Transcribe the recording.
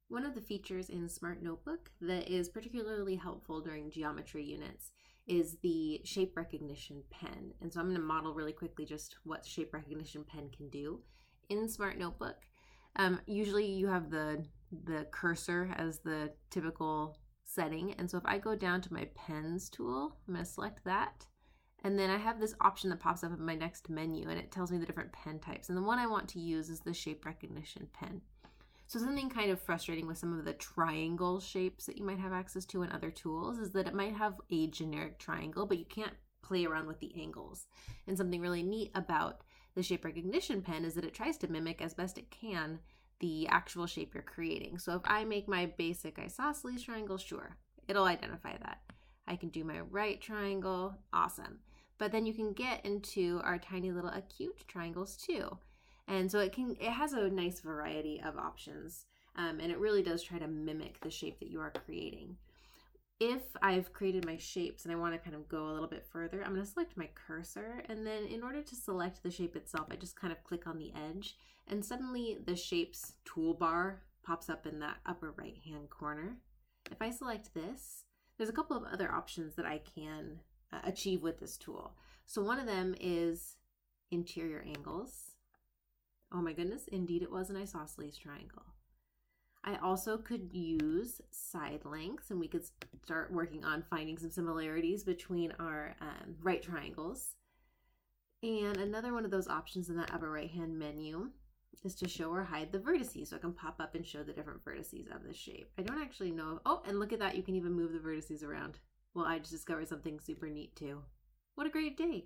One of the features in Smart Notebook that is particularly helpful during geometry units is the shape recognition pen. And so I'm going to model really quickly just what shape recognition pen can do in Smart Notebook. Usually you have the cursor as the typical setting. And so if I go down to my pens tool, I'm going to select that. And then I have this option that pops up in my next menu and it tells me the different pen types. And the one I want to use is the shape recognition pen. So something kind of frustrating with some of the triangle shapes that you might have access to in other tools is that it might have a generic triangle, but you can't play around with the angles. And something really neat about the shape recognition pen is that it tries to mimic as best it can the actual shape you're creating. So if I make my basic isosceles triangle, sure, it'll identify that. I can do my right triangle, awesome. But then you can get into our tiny little acute triangles too. And so it has a nice variety of options, and it really does try to mimic the shape that you are creating. If I've created my shapes and I want to kind of go a little bit further, I'm going to select my cursor, and then in order to select the shape itself, I just kind of click on the edge, and suddenly the shapes toolbar pops up in that upper right hand corner. If I select this, there's a couple of other options that I can achieve with this tool. So one of them is interior angles. Oh my goodness, indeed it was an isosceles triangle. I also could use side lengths, and we could start working on finding some similarities between our right triangles. And another one of those options in that upper right hand menu is to show or hide the vertices, so I can pop up and show the different vertices of the shape. I don't actually know. Oh, and look at that, you can even move the vertices around. Well, I just discovered something super neat too. What a great day.